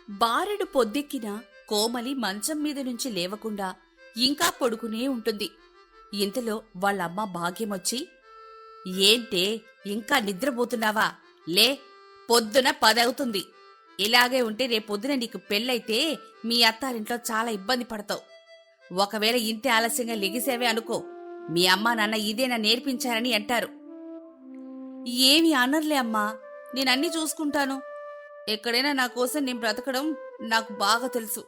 బారెడు పొద్దెక్కిన కోమలి మంచం మీద నుంచి లేవకుండా ఇంకా పడుకునే ఉంటుంది. ఇంతలో వాళ్ళమ్మ భాగ్యమొచ్చి, ఏంటే ఇంకా నిద్రపోతున్నావా? లే, పొద్దున 10 అవుతుంది. ఇలాగే ఉంటే రేపొద్దున నీకు పెళ్ళైతే మీ అత్తారింట్లో చాలా ఇబ్బంది పడతావు. ఒకవేళ ఇంతే ఆలస్యంగా లెగిసేవే అనుకో, మీ అమ్మా నాన్న ఇదేనా నేర్పించారని అంటారు. ఏమి అనర్లే అమ్మా, నేనన్నీ చూసుకుంటాను. ఎక్కడైనా నా కోసం నేను బ్రతకడం నాకు బాగా తెలుసు.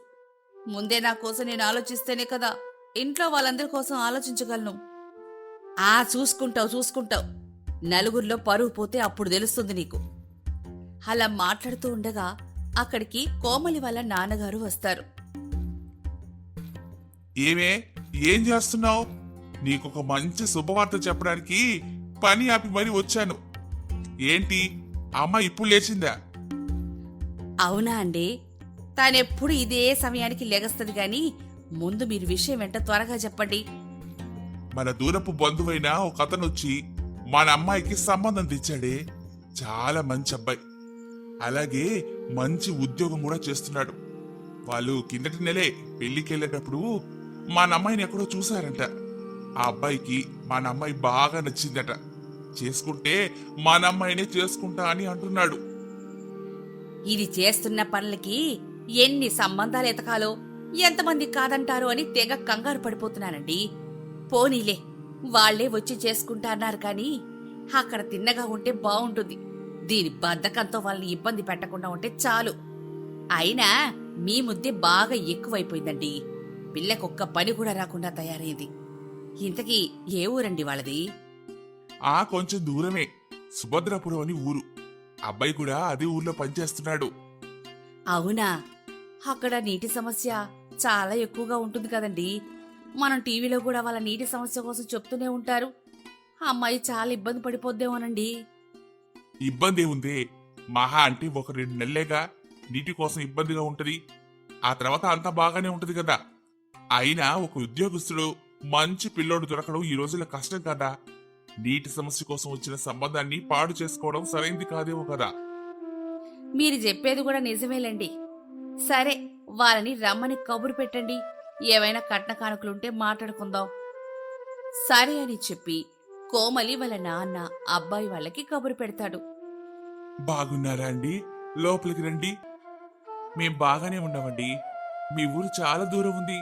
ముందే నా కోసం నేను ఆలోచిస్తేనే కదా ఇంట్లో వాళ్ళందరి కోసం ఆలోచించగలను. చూసుకుంటావు. నలుగురిలో పరువు పోతే అప్పుడు తెలుస్తుంది నీకు. అలా మాట్లాడుతూ ఉండగా అక్కడికి కోమలి వాళ్ళ నాన్నగారు వస్తారు. ఏం చేస్తున్నావు? నీకొక మంచి శుభవార్త చెప్పడానికి పని ఆపి మరీ వచ్చాను. ఏంటి, అమ్మ ఇప్పుడు లేచిందా? అవునా అండి, తానెప్పుడు ఇదే సమయానికి లెగస్తది గాని ముందు మీరు విషయం వెంట త్వరగా చెప్పండి. మన దూరపు బంధువైన ఒక అతను వచ్చి మన అమ్మాయికి సంబంధం తెచ్చాడే. చాలా మంచి అబ్బాయి, అలాగే మంచి ఉద్యోగం కూడా చేస్తున్నాడు. వాళ్ళు కిందటి నెలే పెళ్లికెళ్ళేటప్పుడు మన అమ్మాయిని ఎక్కడో చూశారంట. ఆ అబ్బాయికి మన అమ్మాయి బాగా నచ్చిందట. చేసుకుంటే మన అమ్మాయినే చేసుకుంటా అని అంటున్నాడు. ఇది చేస్తున్న పనులకి ఎన్ని సంబంధాలు ఎతకాలో, ఎంతమంది కాదంటారో అని తెగ కంగారు పడిపోతున్నానండి. పోనీలే, వాళ్లే వచ్చి చేసుకుంటా అన్నారు కాని అక్కడ తిన్నగా ఉంటే బావుంటుంది. దీని బద్ధకంతో వాళ్ళని ఇబ్బంది పెట్టకుండా ఉంటే చాలు. అయినా మీ ముద్దే బాగా ఎక్కువైపోయిందండి. పిల్లకొక్క పని కూడా రాకుండా తయారైంది. ఇంతకీ ఏ ఊరండి వాళ్ళది? కొంచెం దూరమే, సుభద్రాపురం అని ఊరు. అబ్బాయి కూడా అదే ఊర్లో పనిచేస్తున్నాడు. అవునా? అక్కడ నీటి సమస్య చాలా ఎక్కువగా ఉంటుంది కదండి. మనం టీవీలో కూడా వాళ్ళ నీటి సమస్య కోసం చెప్తూనే ఉంటారు. అమ్మాయి చాలా ఇబ్బంది పడిపోద్దేమోనండి. ఇబ్బంది ఉంది, మహా అంటే ఒక 2 నెలలేగా నీటి కోసం ఇబ్బందిగా ఉంటది. ఆ తర్వాత అంతా బాగానే ఉంటది కదా. అయినా ఒక ఉద్యోగస్తుడు మంచి పిల్లోడు దొరకడం ఈ రోజుల్లో కష్టం కదా. నీటి సమస్య కోసం వచ్చిన సంబంధాన్ని పాడు చేసుకోవడం సరైంది కాదేమో కదా. మీరు చెప్పేది కూడా నిజమేలండి. సరే, వాళ్ళని రమ్మని కబురు పెట్టండి. ఏవైనా కట్న కానుకలుంటే మాట్లాడుకుందాం. సరే అని చెప్పి కోమలి వాళ్ళ నాన్న అబ్బాయి వాళ్ళకి కబురు పెడతాడు. బాగున్నారా అండి? లోపలికి రండి. మేం బాగానే ఉన్నామండి. మీ ఊరు చాలా దూరం ఉంది.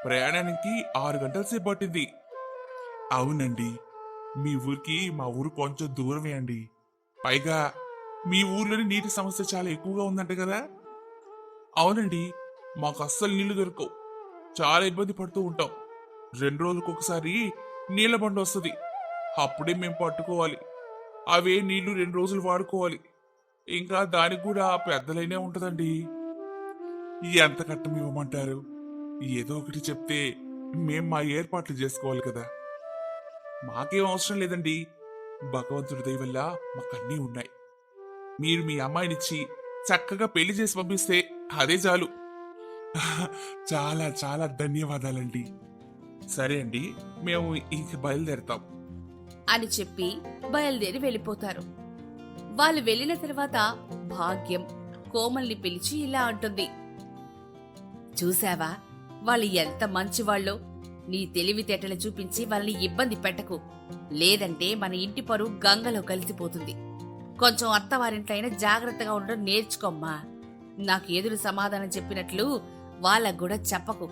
ప్రయాణానికి 6 గంటల సేపు పట్టింది. అవునండి, మీ ఊరికి మా ఊరు కొంచెం దూరమే అండి. పైగా మీ ఊర్లోని నీటి సమస్య చాలా ఎక్కువగా ఉందంట కదా. అవునండి, మాకు అస్సలు నీళ్లు దొరకవు. చాలా ఇబ్బంది పడుతూ ఉంటాం. 2 రోజులకు ఒకసారి నీళ్ల బండి వస్తుంది. అప్పుడే మేము పట్టుకోవాలి. అవే నీళ్లు 2 రోజులు వాడుకోవాలి. ఇంకా దానికి కూడా పెద్దలైనే ఉంటదండి. ఎంత కట్టం ఇవ్వమంటారు? ఏదో ఒకటి చెప్తే మేం మా ఏర్పాట్లు చేసుకోవాలి కదా. మాకేం అవసరం లేదండి. భగవంతుడి దయ వల్ల మాకన్నీ ఉన్నాయి. మీరు మీ అమ్మాయినిచ్చి చక్కగా పెళ్లి చేసి పంపిస్తే అదే చాలు. చాలా చాలా ధన్యవాదాలండి. సరే అండి, మేము ఇంక బయలుదేరతాం అని చెప్పి బయలుదేరి వెళ్ళిపోతారు. వాళ్ళు వెళ్ళిన తర్వాత భాగ్యం కోమల్ని పిలిచి ఇలా అంటుంది. చూశావా, వాళ్ళు ఎంత మంచివాళ్ళో. నీ తెలివితేటలు చూపించి వాళ్ళని ఇబ్బంది పెట్టకు, లేదంటే మన ఇంటి పరువు గంగలో కలిసిపోతుంది. కొంచెం అత్తవారింట్లైనా జాగ్రత్తగా ఉండడం నేర్చుకోమ్మా. నాకు ఎదురు సమాధానం చెప్పినట్లు వాళ్ళకు కూడా చెప్పకు.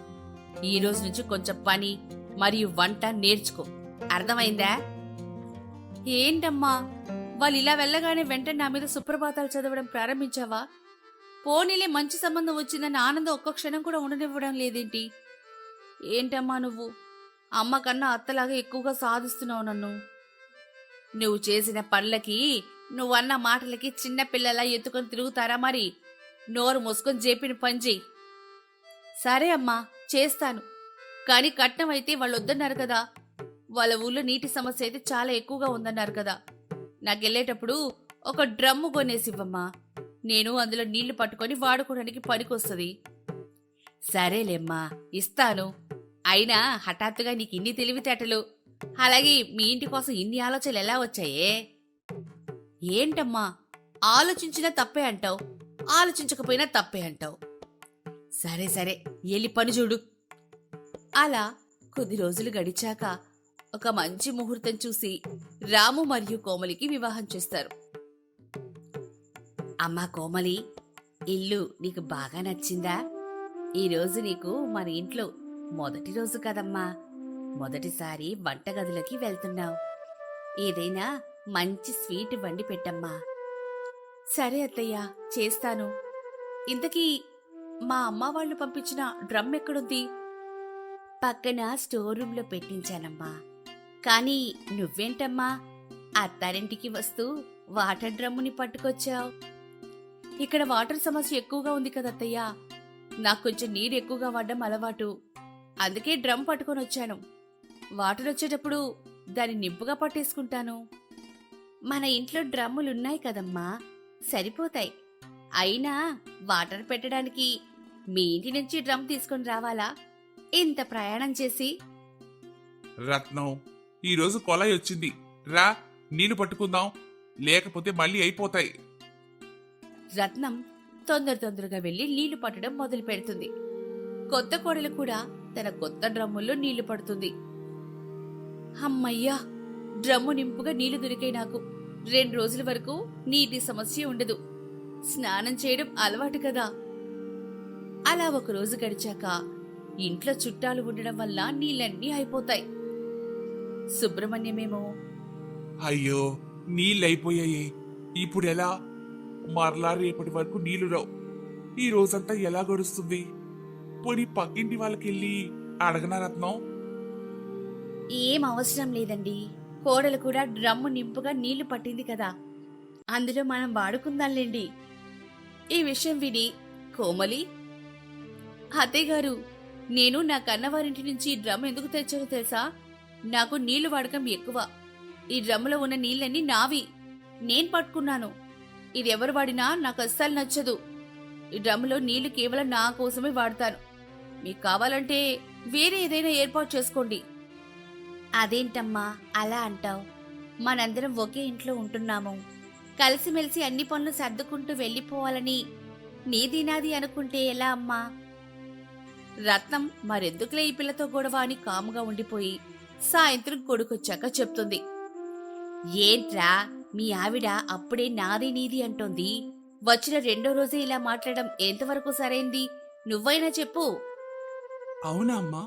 ఈ రోజు నుంచి కొంచెం పని మరియు వంట నేర్చుకో, అర్థమైందా? ఏంటమ్మా, వాళ్ళు ఇలా వెళ్ళగానే వెంటనే నా మీద సుప్రభాతాలు చదవడం ప్రారంభించావా? పోనీలే, మంచి సంబంధం వచ్చిందని ఆనందం ఒక్క క్షణం కూడా ఉండనివ్వడం లేదేంటి? ఏంటమ్మా నువ్వు అమ్మ కన్నా అత్తలాగా ఎక్కువగా సాధిస్తున్నావు నన్ను. నువ్వు చేసిన పనులకి, నువ్వన్న మాటలకి చిన్నపిల్లలా ఎత్తుకొని తిరుగుతారా మరి? నోరు మూసుకొని చెప్పిన పని చెయ్యి. సరే అమ్మా, చేస్తాను. కాని కట్నం అయితే వాళ్ళు వద్దన్నారు కదా. వాళ్ళ ఊళ్ళో నీటి సమస్య అయితే చాలా ఎక్కువగా ఉందన్నారు కదా. నాకెళ్ళేటప్పుడు ఒక డ్రమ్ము కొనేసివ్వమ్మా. నేను అందులో నీళ్లు పట్టుకొని వాడుకోవడానికి పనికొస్తుంది. సరేలేమ్మా, ఇస్తాను. అయినా హఠాత్తుగా నీకు ఇన్ని తెలివితేటలు, అలాగే మీ ఇంటి కోసం ఇన్ని ఆలోచనలు ఎలా వచ్చాయే? ఏంటమ్మా, ఆలోచించినా తప్పే అంటావు. ఆలోచించకపోయినా తప్పే అంటావు. సరే సరే, ఎల్లి పని చూడు. అలా కొద్ది రోజులు గడిచాక ఒక మంచి ముహూర్తం చూసి రాము మరియు కోమలికి వివాహం చేస్తారు. అమ్మా కోమలి, ఇల్లు నీకు బాగా నచ్చిందా? ఈరోజు నీకు మన ఇంట్లో మొదటి రోజు కదమ్మా. మొదటిసారి వంటగదిలోకి వెళ్తున్నావు. ఏదైనా మంచి స్వీట్ వండి పెట్టమ్మా. సరే అత్తయ్య, చేస్తాను. ఇంతకీ మా అమ్మ వాళ్ళు పంపించిన డ్రమ్ ఎక్కడుంది? పక్కన స్టోర్ రూమ్ లో పెట్టించానమ్మా. కానీ నువ్వేంటమ్మా అత్తారింటికి వస్తూ వాటర్ డ్రమ్ముని పట్టుకొచ్చావు? ఇక్కడ వాటర్ సమస్య ఎక్కువగా ఉంది కదత్తయ్య. నాకు కొంచెం నీరు ఎక్కువగా వాడడం అలవాటు. అందుకే డ్రమ్ పట్టుకొని వచ్చాను. వాటర్ వచ్చేటప్పుడు దాన్ని నింపుగా పట్టేసుకుంటాను. మన ఇంట్లో డ్రమ్ములున్నాయి కదమ్మా, సరిపోతాయి. అయినా వాటర్ పెట్టడానికి మీ ఇంటి నుంచి డ్రమ్ తీసుకొని రావాలా ఇంత ప్రయాణం చేసి? రత్నం, ఈరోజు కొలాయి వచ్చింది, రా నీళ్లు పట్టుకుందాం, లేకపోతే మళ్ళీ అయిపోతాయి. రత్నం తొందరగా వెళ్లి నీళ్లు పట్టడం మొదలు పెడుతుంది. కొత్త కోడలు కూడా తన కొత్త డ్రమ్ముల్లో నీళ్లు పడుతుంది. అమ్మయ్యా, డ్రమ్ము నింపుగా నీళ్లు దొరికాయి నాకు. 2 రోజుల వరకు నీటి సమస్య ఉండదు. స్నానం చేయడం అలవాటు కదా. అలా ఒక రోజు గడిచాక ఇంట్లో చుట్టాలు ఉండడం వల్ల నీళ్ళన్నీ అయిపోతాయి. సుబ్రహ్మణ్యమేమో, అయ్యో నీళ్ళైపోయాయి, ఇప్పుడెలా? మరలా రేపటి వరకు నీళ్లు రావు. ఈ రోజంతా ఎలా గడుస్తుంది? పోనీ పక్కింటి వాళ్ళకెళ్ళి అడగనా రత్నం? ఏం అవసరం లేదండి. కోడలు కూడా డ్రమ్ము నింపుగా నీళ్లు పట్టింది కదా, అందులో మనం వాడుకుందాంలేండి. ఈ విషయం విని కోమలి, అత్తయ్య గారు, నేను నా కన్నవారింటి నుంచి ఈ డ్రమ్ ఎందుకు తెచ్చానో తెలుసా? నాకు నీళ్లు వాడకం ఎక్కువ. ఈ డ్రమ్ములో ఉన్న నీళ్ళన్నీ నావి, నేను పట్టుకున్నాను. ఇది ఎవరు వాడినా నాకు అస్సలు నచ్చదు. ఈ డ్రమ్ములో నీళ్లు కేవలం నా కోసమే వాడతాను. మీకు కావాలంటే వేరే ఏదైనా ఏర్పాటు చేసుకోండి. అదేంటమ్మా అలా అంటావు? మనందరం ఒకే ఇంట్లో ఉంటున్నాము. కలిసిమెలిసి అన్ని పనులు సర్దుకుంటూ వెళ్ళిపోవాలని నీది నాది అనుకుంటే ఎలా అమ్మా? రత్నం మరెందుకులే ఈ పిల్లతో గొడవ అని కాముగా ఉండిపోయి సాయంత్రం కొడుకొచ్చాక చెప్తుంది. ఏంట్రా, మీ ఆవిడ అప్పుడే నాది నీది అంటోంది. వచ్చిన 2వ రోజే ఇలా మాట్లాడడం ఎంతవరకు సరైంది? నువ్వైనా చెప్పు. అవునా అమ్మా,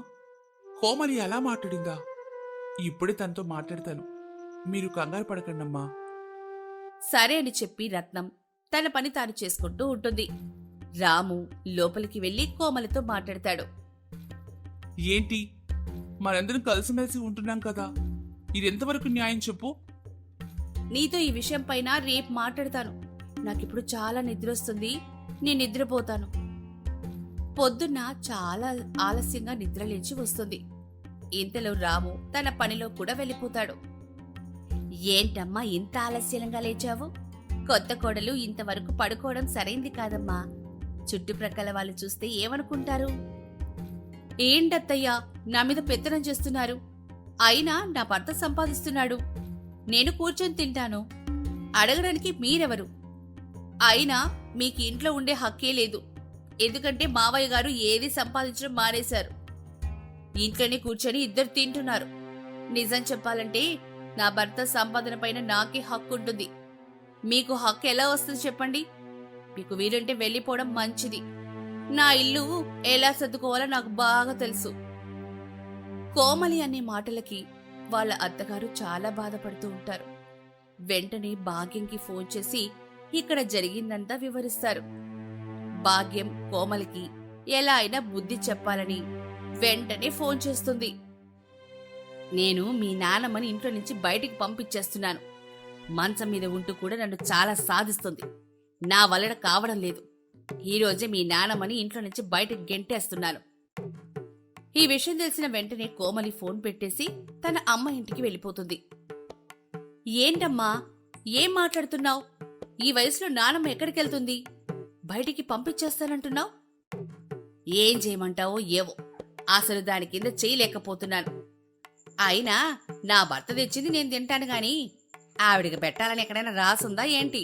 కోమలి ఎలా మాట్లాడిందా? ఇప్పుడే తనతో మాట్లాడతాను, మీరు కంగారు పడకండమ్మా. సరే అని చెప్పి రత్నం తన పని తాను చేసుకుంటూ ఉంటుంది. రాము లోపలికి వెళ్లి కోమలితో మాట్లాడతాడు. ఏంటి, మనందరం కలిసిమెలిసి ఉంటున్నాం కదా, ఇదెంతవరకు న్యాయం చెప్పు? నీతో ఈ విషయం పైన రేపు మాట్లాడతాను. నాకిప్పుడు చాలా నిద్రొస్తుంది, నేను నిద్రపోతాను. పొద్దున్న చాలా ఆలస్యంగా నిద్రలేచి వస్తుంది. ఇంతలో రాము తన పనిలో కూడా వెళ్ళిపోతాడు. ఏంటమ్మా ఇంత ఆలస్యంగా లేచావు? కొత్త కోడలు ఇంతవరకు పడుకోవడం సరైంది కాదమ్మా. చుట్టుప్రక్కల వాళ్ళు చూస్తే ఏమనుకుంటారు? ఏంటత్తయ్యా నా మీద పెత్తనం చేస్తున్నారు? అయినా నా భర్త సంపాదిస్తున్నాడు, నేను కూర్చొని తింటాను. అడగడానికి మీరెవరు? అయినా మీకు ఇంట్లో ఉండే హక్కే లేదు. ఎందుకంటే మావయ్య గారు ఏది సంపాదించడం మానేశారు. ఇంట్లోనే కూర్చొని ఇద్దరు తింటున్నారు. నిజం చెప్పాలంటే నా భర్త సంపాదన పైన నాకే హక్కు ఉంటుంది. మీకు హక్కు ఎలా వస్తుంది చెప్పండి? మీకు వీలుంటే వెళ్ళిపోవడం మంచిది. నా ఇల్లు ఎలా సర్దుకోవాలో నాకు బాగా తెలుసు. కోమలి అనే మాటలకి వాళ్ళ అత్తగారు చాలా బాధపడుతూ ఉంటారు. వెంటనే భాగ్యంకి ఫోన్ చేసి ఇక్కడ జరిగిందంతా వివరిస్తారు. భాగ్యం కోమలికి ఎలా అయినా బుద్ధి చెప్పాలని వెంటనే ఫోన్ చేస్తుంది. నేను మీ నాన్నమ్మని ఇంట్లో నుంచి బయటికి పంపించేస్తున్నాను. మంచం మీద ఉంటూ కూడా నన్ను చాలా సాధిస్తుంది. నా వలన కావడం లేదు. ఈరోజే మీ నాన్నమ్మని ఇంట్లో నుంచి బయటకు గెంటేస్తున్నాను. ఈ విషయం తెలిసిన వెంటనే కోమలి ఫోన్ పెట్టేసి తన అమ్మ ఇంటికి వెళ్ళిపోతుంది. ఏంటమ్మా ఏం మాట్లాడుతున్నావు? ఈ వయసులో నానమ్మ ఎక్కడికెళ్తుంది? బయటికి పంపించేస్తానంటున్నావు. ఏం చేయమంటావో ఏవో, అసలు దాని కింద చేయలేకపోతున్నాను. అయినా నా భర్త తెచ్చింది నేను తింటాను గాని ఆవిడికి పెట్టాలని ఎక్కడైనా రాసుందా ఏంటి?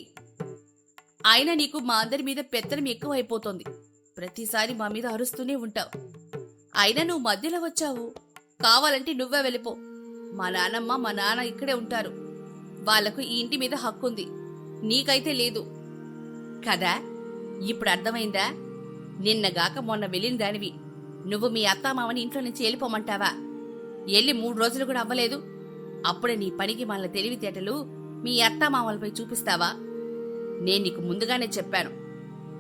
అయినా నీకు మా అందరి మీద పెత్తనం ఎక్కువైపోతోంది. ప్రతిసారి మా మీద అరుస్తూనే ఉంటావు. అయినా నువ్వు మధ్యలో వచ్చావు. కావాలంటే నువ్వే వెళ్ళిపో. మా నాన్నమ్మ మా నాన్న ఇక్కడే ఉంటారు. వాళ్లకు ఈ ఇంటి మీద హక్కుంది, నీకైతే లేదు కదా. ఇప్పుడు అర్థమైందా? నిన్నగాక మొన్న వెళ్ళిన దానివి నువ్వు మీ అత్తామామని ఇంట్లో నుంచి వెళ్ళిపోమంటావా? వెళ్ళి 3 రోజులు కూడా అవ్వలేదు. అప్పుడే నీ పనికి మన తెలివితేటలు మీ అత్తామామలపై చూపిస్తావా? నేను నీకు ముందుగానే చెప్పాను,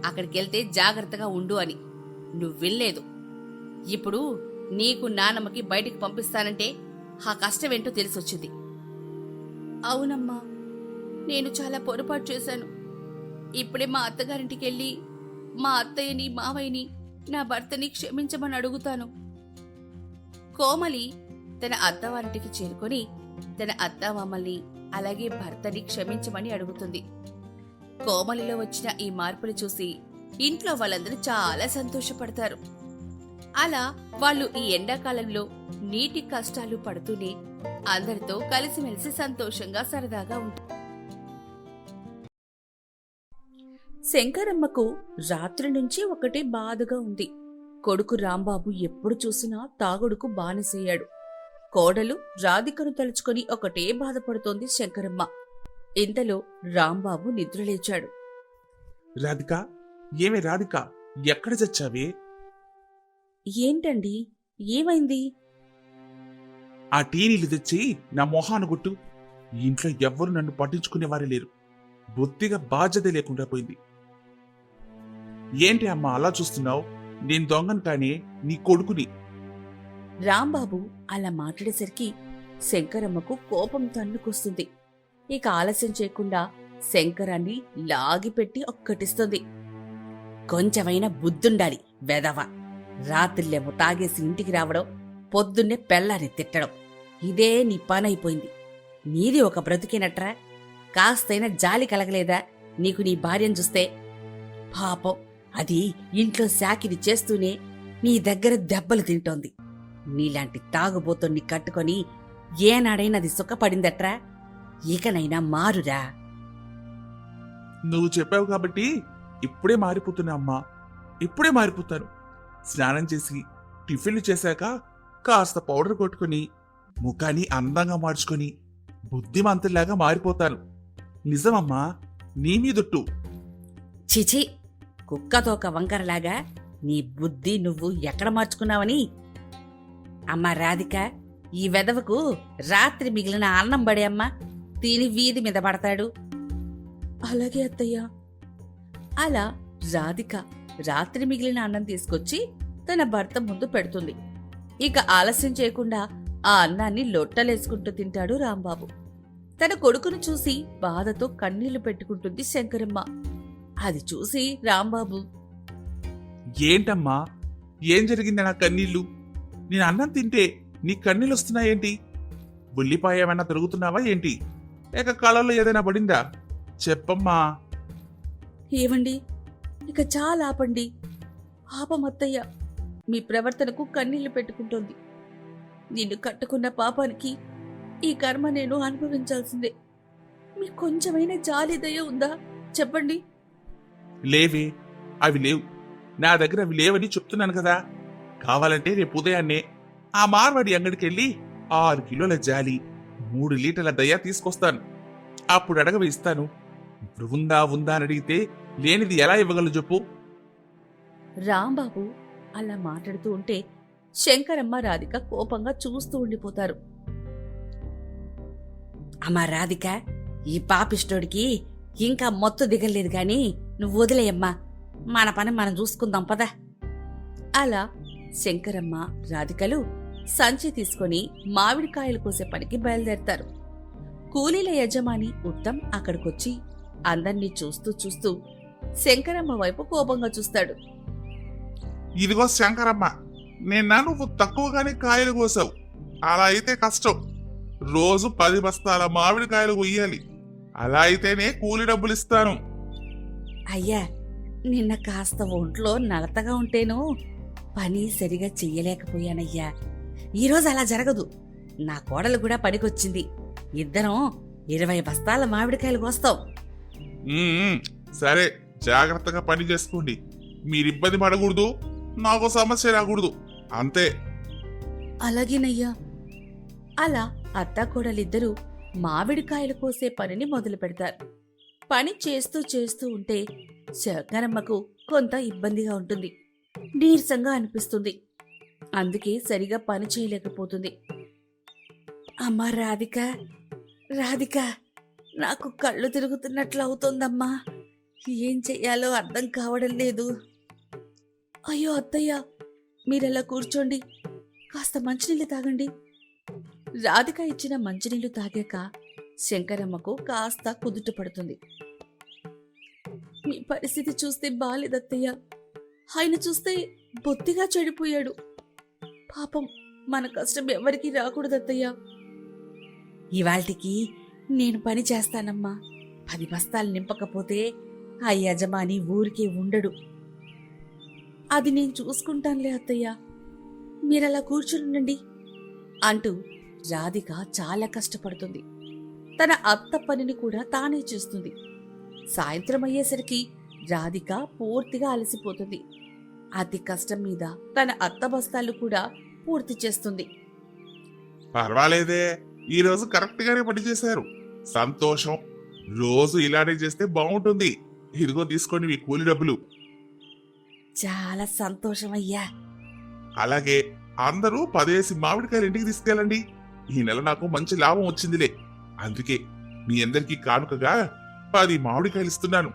అక్కడికి వెళ్తే జాగ్రత్తగా ఉండు అని. నువ్వు వెళ్ళలేదు. ఇప్పుడు నీకు నానమ్మకి బయటికి పంపిస్తానంటే ఆ కష్టమేంటో తెలిసొచ్చింది. అవునమ్మా, నేను చాలా పొరపాటు చేశాను. ఇప్పుడే మా అత్తగారింటికి వెళ్ళి మా అత్తయ్యని మావయ్యని నా భర్తని క్షమించమని అడుగుతాను. కోమలి తన అత్తవారింటికి చేరుకొని తన అత్తామామల్ని అలాగే భర్తని క్షమించమని అడుగుతుంది. కోమలిలో వచ్చిన ఈ మార్పులు చూసి ఇంట్లో వాళ్ళందరూ చాలా సంతోషపడతారు. అలా వాళ్ళు ఈ ఎండాకాలంలో నీటి కష్టాలు పడుతూనే అందరితో కలిసిమెలిసి సంతోషంగా సరదాగా ఉంటారు. శంకరమ్మకు రాత్రి నుంచి ఒకటే బాధగా ఉంది. కొడుకు రాంబాబు ఎప్పుడు చూసినా తాగుడుకు బానిసయ్యాడు. కోడలు రాధికను తలుచుకొని ఒకటే బాధపడుతోంది శంకరమ్మ. ఇంతలో రాంబాబు నిద్రలేచాడు. రాధిక, ఏమే రాధిక, ఎక్కడ చచ్చావే? ఏంటండి, ఏమైంది? ఆ టీ నీళ్ళు తెచ్చి నా మొహాను గుట్టు. ఈ ఇంట్లో ఎవ్వరు నన్ను పట్టించుకునేవారే లేరు. బొత్తిగా బాధ్యత లేకుండా పోయింది. ఏంటి అమ్మా అలా చూస్తున్నావు? నేను దొంగను కానీ నీ కొడుకుని. రాంబాబు అలా మాట్లాడేసరికి శంకరమ్మకు కోపం తన్నుకొస్తుంది. ఇక ఆలస్యం చేయకుండా శంకరాన్ని లాగిపెట్టి ఒక్కటిస్తుంది. కొంచెమైనా బుద్ధుండాలి వెధవ. రాత్రిలేమో తాగేసి ఇంటికి రావడం, పొద్దున్నే పెళ్ళాన్ని తిట్టడం, ఇదే నీ పనైపోయింది. నీది ఒక బ్రతికేనట్రా? కాస్తైనా జాలి కలగలేదా నీకు నీ భార్యను చూస్తే? పాపం, అది ఇంట్లో శాకిరి చేస్తూనే నీ దగ్గర దెబ్బలు తింటోంది. నీలాంటి తాగుబోతోన్ని కట్టుకొని ఏనాడైనా అది సుఖపడిందట్రా? ఇకనైనా మారురా. నువ్వు చెప్పావు కాబట్టి ఇప్పుడే మారిపోతున్నా అమ్మా, ఇప్పుడే మారిపోతాను. స్నానం చేసి టిఫిన్లు చేశాక కాస్త పౌడర్ కొట్టుకుని ముఖాన్ని అందంగా మార్చుకొని బుద్ధిమంతులాగా మారిపోతాను. నిజమమ్మా, నీ మీదొట్టు. చిచి, కుక్కతోక వంకరలాగా నీ బుద్ధి నువ్వు ఎక్కడ మార్చుకున్నావని. అమ్మా రాధిక, ఈ వెధవకు రాత్రి మిగిలిన అన్నం పడే అమ్మా, తిని వీధి మీద పడతాడు. అలాగే అత్తయ్య. అలా రాధిక రాత్రి మిగిలిన అన్నం తీసుకొచ్చి తన భర్త ముందు పెడుతుంది. ఇక ఆలస్యం చేయకుండా ఆ అన్నాన్ని లొట్టలేసుకుంటూ తింటాడు రాంబాబు. తన కొడుకును చూసి బాధతో కన్నీళ్లు పెట్టుకుంటుంది శంకరమ్మ. అది చూసి రాంబాబు, ఏంటమ్మా, ఏం జరిగింది నా కన్నీళ్లు? నేను అన్నం తింటే నీ కన్నీళ్ళు వస్తున్నాయేంటి? ఉల్లిపాయ ఏమైనా తిరుగుతున్నావా ఏంటి? లేక కళ్ళల్లో ఏదైనా పడిందా? చెప్పమ్మా. ఏవండి, ఇక చాలా ఆపండి. పాపమత్తయ్య మీ ప్రవర్తనకు కన్నీళ్లు పెట్టుకుంటోంది. నిన్ను కట్టుకున్న పాపానికి ఈ కర్మ నేను అనుభవించాల్సిందే. మీకు కొంచెమైనా జాలి దయ ఉందా చెప్పండి. లేవే, అవి లేవు. నా దగ్గర అవి లేవని చెప్తున్నాను కదా. కావాలంటే రేపు ఉదయాన్నే ఆ మార్వాడి అంగడికి వెళ్ళి 6 కిలోల జాలి, 3 లీటర్ల దయ తీసుకొస్తాను. అప్పుడు అడగవి ఇస్తాను. ఇప్పుడు ఉందా ఉందా అని అడిగితే లేనిది ఎలా ఇవ్వగలను చెప్పు? రాంబాబు అలా మాట్లాడుతూ ఉంటే శంకరమ్మ రాధిక కోపంగా చూస్తూ ఉండిపోతారు. అమ్మా రాధిక, ఈ పాపిష్టోడికి ఇంకా మొత్తు దిగలేదు గాని నువ్వు వదిలేయమ్మా, మన పని మనం చూసుకుందాం పదా. అలా శంకరమ్మ రాధికలు సంచి తీసుకుని మామిడికాయలు కోసే పనికి బయలుదేరతారు. కూలీల యజమాని ఉత్తమ్ అక్కడికొచ్చి అందర్నీ చూస్తూ చూస్తూ శంకరమ్మ వైపు కోపంగా చూస్తాడు. ఇదిగో శంకరమ్మ, నిన్న నువ్వు తక్కువగానే కాయలు కోసావు. అలా అయితే కష్టం. రోజు 10 బస్తాల మామిడికాయలు కొయ్యాలి. అలా అయితేనే కూలి డబ్బులు ఇస్తాను. అయ్యా, నిన్న కాస్త ఒంట్లో నలతగా ఉంటేనూ పని సరిగా చెయ్యలేకపోయానయ్యా. ఈరోజు అలా జరగదు. నా కోడలు కూడా పనికొచ్చింది. ఇద్దరం 20 బస్తాల మామిడికాయలు కోస్తాం. సరే, జాగ్రత్తగా పని చేసుకోండి. మీరు ఇబ్బంది పడకూడదు, నాకు సమస్య రాకూడదు, అంతే. అలాగేనయ్యా. అలా అత్తాకోడలిద్దరూ మామిడికాయలు కోసే పనిని మొదలు పెడతారు. పని చేస్తూ చేస్తూ ఉంటే శంకరమ్మకు కొంత ఇబ్బందిగా ఉంటుంది, నీరసంగా అనిపిస్తుంది. అందుకే సరిగా పని చేయలేకపోతుంది. అమ్మా రాధిక, రాధిక, నాకు కళ్ళు తిరుగుతున్నట్లు అవుతోందమ్మా. ఏం చెయ్యాలో అర్థం కావడం లేదు. అయ్యో అత్తయ్య, మీరెలా కూర్చోండి, కాస్త మంచినీళ్ళు తాగండి. రాధిక ఇచ్చిన మంచినీళ్లు తాగాక శంకరమ్మకు కాస్త కుదుట పడుతుంది. మీ పరిస్థితి చూస్తే బాలేదత్తయ్య. ఆయన చూస్తే బొత్తిగా చెడిపోయాడు. పాపం, మన కష్టం ఎవరికీ రాకూడదత్తయ్య. ఇవాల్టికి నేను పని చేస్తానమ్మా. 10 బస్తాలు నింపకపోతే ఆ యజమాని ఊరికే ఉండడు. అది నేను చూసుకుంటానులే అత్తయ్య, మీరలా కూర్చుండండి అంటూ రాధిక చాలా కష్టపడుతుంది. తన అత్త పనిని కూడా తానే చేస్తుంది. సాయంత్రం అయ్యేసరికి రాధిక పూర్తిగా అలసిపోతుంది. అతి కష్టం మీద తన అత్త బస్తాలు కూడా పూర్తి చేస్తుంది. పర్వాలేదే, ఈ రోజు కరెక్ట్ గానే పని చేశారు. సంతోషం. రోజు ఇలానే చేస్తే బాగుంటుంది. ఇదిగో తీసుకోండి మీ కూలి డబ్బులు. చాలా సంతోషం అయ్యా. అలాగే అందరూ 10 మామిడికాయలు ఇంటికి తీసుకెళ్ళండి. ఈ నెల నాకు మంచి లాభం వచ్చిందిలే, అందుకే మీ అందరికీ కానుకగా 10 మామిడికాయలు ఇస్తున్నాను.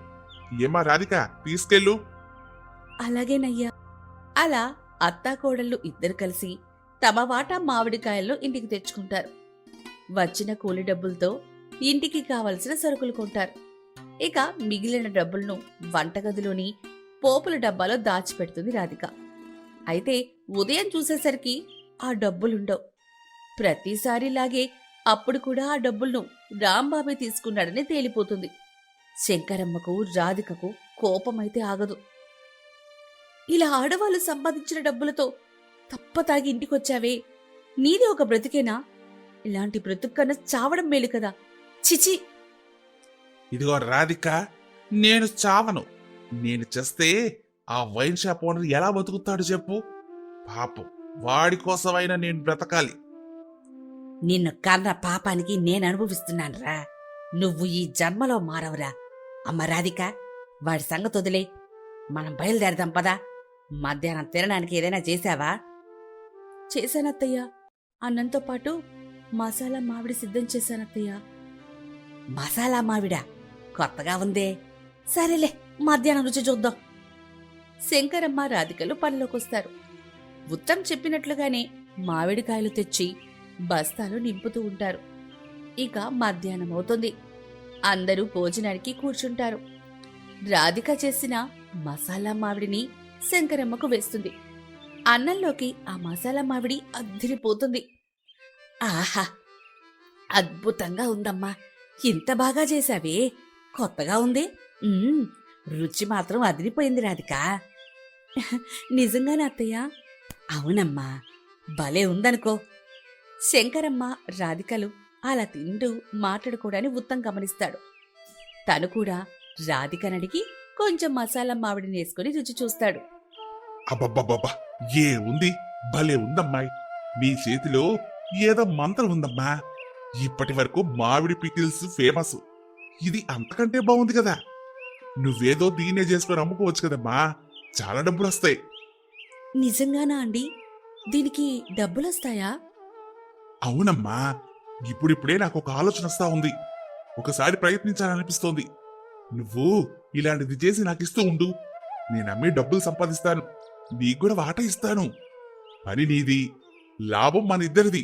ఏమా రాధిక, తీసుకెళ్ళు. అలాగేనయ్యా. అలా అత్తాకోడళ్ళు ఇద్దరు కలిసి తమ వాటా మామిడికాయలను ఇంటికి తెచ్చుకుంటారు. వచ్చిన కూలి డబ్బులతో ఇంటికి కావలసిన సరుకులు కొంటారు. ఇక మిగిలిన డబ్బులను వంటగదిలోని పోపుల డబ్బాలో దాచిపెడుతుంది రాధిక. అయితే ఉదయం చూసేసరికి ఆ డబ్బులుండవు. ప్రతిసారిలాగే అప్పుడు కూడా ఆ డబ్బులను రాంబాబే తీసుకున్నాడని తేలిపోతుంది. శంకరమ్మకు రాధికకు కోపమైతే ఆగదు. ఇలా ఆడవాళ్ళు సంపాదించిన డబ్బులతో తప్పతాగి ఇంటికొచ్చావే, నీది ఒక బ్రతికేనా? ఇలాంటి బ్రతుక్కన్నా చావడం మేలు కదా. చిచి! ఇదిగో రాధిక, నేను చావను. నేను చేస్తే ఆ వైన్ షాప్ ఓనర్ ఎలా బతుకుతాడు చెప్పు? పాపం, వాడి కోసమైనా నేను బ్రతకాలి. నిన్ను కన్న పాపానికి నేను అనుభవిస్తున్నానురా. నువ్వు ఈ జన్మలో మారవురా. అమ్మ రాధిక, వాడి సంగతి వదిలే, మనం బయలుదేరదాం పదా. మధ్యాహ్నం తినడానికి ఏదైనా చేశావా? చేశానత్తయ్య. అన్నంతో పాటు మసాలా మామిడి సిద్ధం చేశానత్తయ్య. మసాలా మావిడా? కొత్తగా ఉందే. సరేలే, మధ్యాహ్నం రుచి చూద్దాం. శంకరమ్మ రాధికలు పనిలోకొస్తారు. ఉత్తమ్ చెప్పినట్లుగానే మామిడికాయలు తెచ్చి బస్తాలు నింపుతూ ఉంటారు. ఇక మధ్యాహ్నం అవుతుంది. అందరూ భోజనానికి కూర్చుంటారు. రాధిక చేసిన మసాలా మామిడిని శంకరమ్మకు వేస్తుంది. అన్నంలోకి ఆ మసాలా మామిడి అద్దిరిపోతుంది. ఆహా, అద్భుతంగా ఉందమ్మా. ఇంత బాగా చేశావే, కొత్తగా ఉంది. రుచి మాత్రం అదిరిపోయింది రాధిక. నిజంగానే అత్తయ్య? అవునమ్మా, భలే ఉందనుకో. శంకరమ్మ రాధికలు అలా తింటూ మాట్లాడుకోవడాన్ని ఉత్తమ్ గమనిస్తాడు. తను కూడా రాధికనడిగి కొంచెం మసాలా మామిడిని వేసుకుని రుచి చూస్తాడు. అబ్బబ్బబ్బబ్బా, ఏ ఉంది, భలే ఉందమ్మాయి. నీ చేతిలో ఏదో మంత్రం ఉందమ్మా. ఇప్పటి వరకు మామిడి పికిల్స్ ఫేమస్, ఇది అంతకంటే బాగుంది కదా. నువ్వేదో దీన్నే చేసుకొని అమ్ముకోవచ్చు కదమ్మా, చాలా డబ్బులు వస్తాయి. నిజంగానా అండి? దీనికి డబ్బులొస్తాయా? అవునమ్మా, ఇప్పుడిప్పుడే నాకు ఒక ఆలోచన వస్తా ఉంది. ఒకసారి ప్రయత్నించాలనిపిస్తోంది. నువ్వు ఇలాంటిది చేసి నాకు ఇస్తూ ఉండు. నేను అమ్మి డబ్బులు సంపాదిస్తాను, నీకు కూడా వాటా ఇస్తాను. పని నీది, లాభం మన ఇద్దరిది,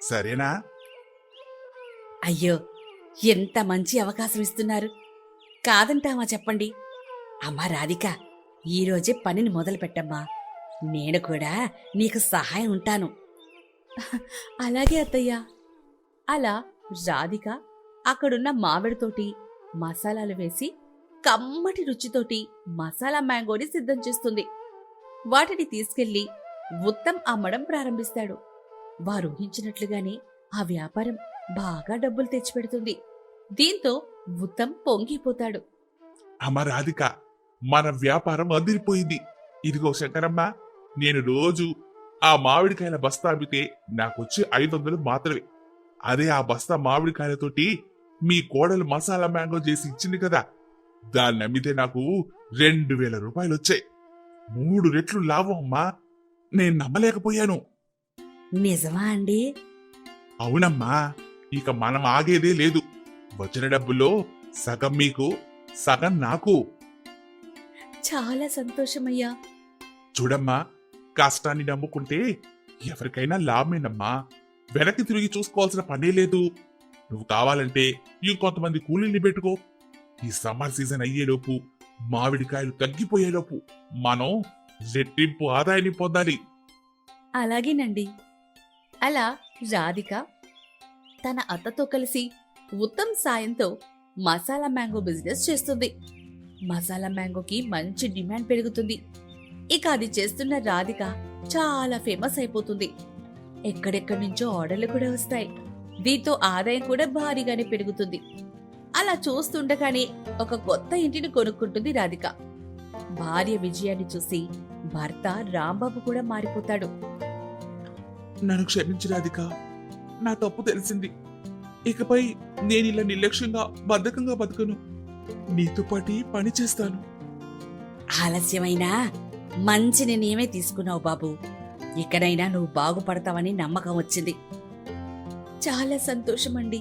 సరేనా? అయ్యో, ఎంత మంచి అవకాశం ఇస్తున్నారు. కాదంటామా చెప్పండి. అమ్మా రాధిక, ఈరోజే పనిని మొదలు పెట్టమ్మా. నేను కూడా నీకు సహాయం ఉంటాను. అలాగే అత్తయ్య. అలా రాధిక అక్కడున్న మామిడితోటి మసాలాలు వేసి కమ్మటి రుచితోటి మసాలా మ్యాంగోని సిద్ధం చేస్తుంది. వాటిని తీసుకెళ్లి ఉత్తమ్ అమ్మడం ప్రారంభిస్తాడు. వారు ఊహించినట్లుగానే ఆ వ్యాపారం బాగా డబ్బులు తెచ్చిపెడుతుంది. దీంతో ఉత్తమ్ పొంగిపోతాడు. అమ్మ రాధిక, మన వ్యాపారం అదిరిపోయింది. ఇదిగో శంకరమ్మ, నేను రోజు ఆ మామిడికాయల బస్తా అమ్మితే నాకొచ్చే 500 మాత్రమే. అదే ఆ బస్తా మామిడికాయలతోటి మీ కోడలు మసాలా మ్యాంగో చేసి ఇచ్చింది కదా, దాన్ని అమ్మితే నాకు 2000 రూపాయలు వచ్చాయి. 3 రెట్లు లాభం అమ్మా. నేను నమ్మలేకపోయాను. నిజమా అండి? అవునమ్మా, ఇక మనం ఆగేదే లేదు. వచ్చిన డబ్బులో సగం మీకు, సగం నాకు. చాలా సంతోషమయ్యా. చూడమ్మా, కష్టాన్ని నమ్ముకుంటే ఎవరికైనా లాభమేనమ్మా. వెనక్కి తిరిగి చూసుకోవాల్సిన పనే లేదు. నువ్వు కావాలంటే ఇంకొంతమంది కూలీల్ని పెట్టుకో. ఈ సమ్మర్ సీజన్ అయ్యేలోపు, మామిడికాయలు తగ్గిపోయేలోపు మనం రెట్టింపు ఆదాయాన్ని పొందాలి. అలాగేనండి. అలా రాధిక తన అత్తతో కలిసి ఉత్తమ్ సాయంతో మసాలా మ్యాంగో బిజినెస్ చేస్తుంది. మసాలా మ్యాంగోకి మంచి డిమాండ్ పెరుగుతుంది. ఇక అది చేస్తున్న రాధిక చాలా ఫేమస్ అయిపోతుంది. ఎక్కడెక్కడి నుంచో ఆర్డర్లు కూడా వస్తాయి. దీంతో ఆదాయం కూడా భారీగానే పెరుగుతుంది. అలా చూస్తుండగానే ఒక కొత్త ఇంటిని కొనుక్కుంటుంది రాధిక. భార్య విజయాన్ని చూసి భర్త రాంబాబు కూడా మారిపోతాడు. నన్ను క్షమించు రాధిక, నా తప్పు తెలిసింది. ఇకపై నేను ఇలా నిర్లక్ష్యంగా బద్ధకంగా బతుకను. నీతో పాటి పని చేస్తాను. ఆలస్యమైనా మంచి నిర్ణయమే తీసుకున్నావు బాబు. ఇక్కడైనా నువ్వు బాగుపడతావని నమ్మకం వచ్చింది. చాలా సంతోషమండి.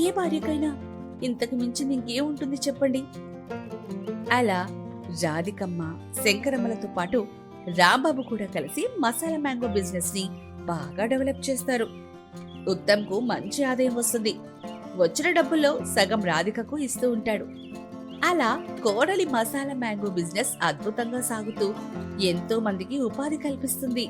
ఏ భార్యకైనా ఇంతకు మించింది ఇంకేముంటుంది చెప్పండి. అలా రాధికమ్మ, శంకరమ్మలతో పాటు రాంబాబు కూడా కలిసి మసాలా మ్యాంగో బిజినెస్ ని బాగా డెవలప్ చేస్తారు. ఉత్తమ్కు మంచి ఆదాయం వస్తుంది. వచ్చిన డబ్బుల్లో సగం రాధికకు ఇస్తూ ఉంటాడు. అలా కోడలి మసాలా మ్యాంగో బిజినెస్ అద్భుతంగా సాగుతూ ఎంతో మందికి ఉపాధి కల్పిస్తుంది.